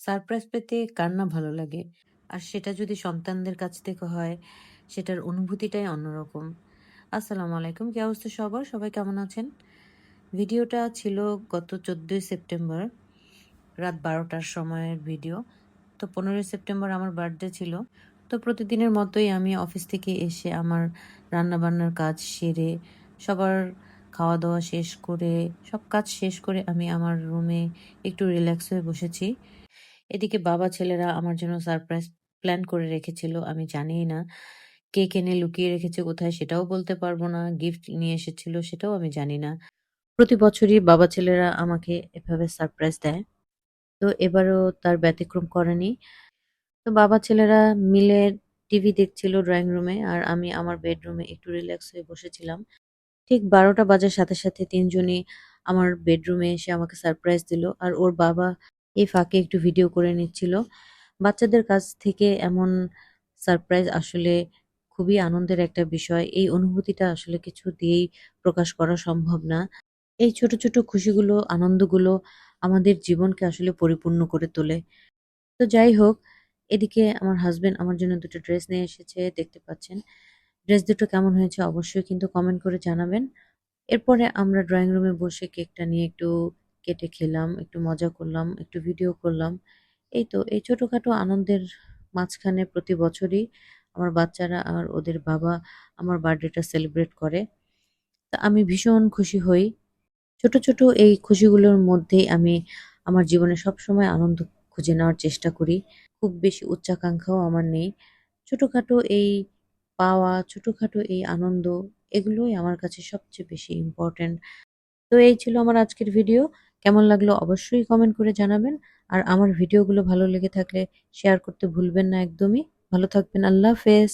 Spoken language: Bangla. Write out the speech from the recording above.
সারপ্রাইজ পেতে কার না ভালো লাগে? আর সেটা যদি সন্তানদের কাছ থেকে হয়, সেটার অনুভূতিটাই অন্যরকম। আসসালামু আলাইকুম। কি অবস্থা সবার? সবাই কেমন আছেন? ভিডিওটা ছিল গত ১৪ই সেপ্টেম্বর রাত ১২টার সময়ের ভিডিও। তো ১৫ই সেপ্টেম্বর আমার বার্থডে ছিল। তো প্রতিদিনের মতোই আমি অফিস থেকে এসে আমার রান্নাবান্নার কাজ সেরে, সবার খাওয়া-দাওয়া শেষ করে, সব কাজ শেষ করে আমি আমার রুমে একটু রিল্যাক্স হয়ে বসেছি। এদিকে বাবা ছেলেরা আমার জন্য সারপ্রাইজ প্ল্যান করে রেখেছিল। আমি জানিই না। কেক এনে লুকিয়ে রেখেছে কোথায় সেটাও বলতে পারব না। গিফট নিয়ে এসেছিল সেটাও আমি জানি না। প্রতি বছরই বাবা ছেলেরা আমাকে এভাবে সারপ্রাইজ দেয়। তো এবারও তার ব্যতিক্রম করেনি। তো বাবা ছেলেরা মিলে টিভি দেখছিল ড্রয়িং রুমে আর আমি আমার বেডরুমে একটু রিল্যাক্স হয়ে বসেছিলাম। ঠিক ১২টা বাজার সাথে, সাথে ৩ জনই আমার বেডরুমে এসে আমাকে সারপ্রাইজ দিল। আর ওর বাবা এই ফাঁকে একটু ভিডিও করে নিচ্ছিল। বাচ্চাদের কাছ থেকে এমন সারপ্রাইজ আসলে খুবই আনন্দের একটা বিষয়। এই অনুভূতিটা আসলে কিছু দিয়েই প্রকাশ করা সম্ভব না। এই ছোট, ছোট খুশিগুলো, আনন্দগুলো আমাদের জীবনকে আসলে পরিপূর্ণ করে তোলে। তো যাই হোক, এদিকে আমার হাসব্যান্ড আমার জন্য ২ টো ড্রেস নিয়ে এসেছে দেখতে পাচ্ছেন। ড্রেস দুটো কেমন হয়েছে অবশ্যই কিন্তু কমেন্ট করে জানাবেন। এরপরে আমরা ড্রয়িং রুমে বসে কেকটা নিয়ে একটু কেটে খেলাম, একটু মজা করলাম, একটু ভিডিও করলাম। এই তো এই ছোটখাটো আনন্দের মাঝখানে প্রতি বছরই আমার বাচ্চারা আর ওদের বাবা আমার বার্থডেটা সেলিব্রেট করে। তা আমি ভীষণ খুশি হই। ছোট, ছোট এই খুশিগুলোর মধ্যেই আমি আমার জীবনে সবসময় আনন্দ খুঁজে নেওয়ার চেষ্টা করি। খুব বেশি উচ্চাকাঙ্ক্ষাও আমার নেই। ছোটখাটো এই পাওয়া, ছোটখাটো এই আনন্দ এগুলোই আমার কাছে সবচেয়ে বেশি ইম্পোর্টেন্ট। তো এই ছিল আমার আজকের ভিডিও। কেমন লাগলো অবশ্যই কমেন্ট করে জানাবেন। আর আমার ভিডিওগুলো ভালো লেগে থাকলে শেয়ার করতে ভুলবেন না একদমই। ভালো থাকবেন। আল্লাহ হাফেজ।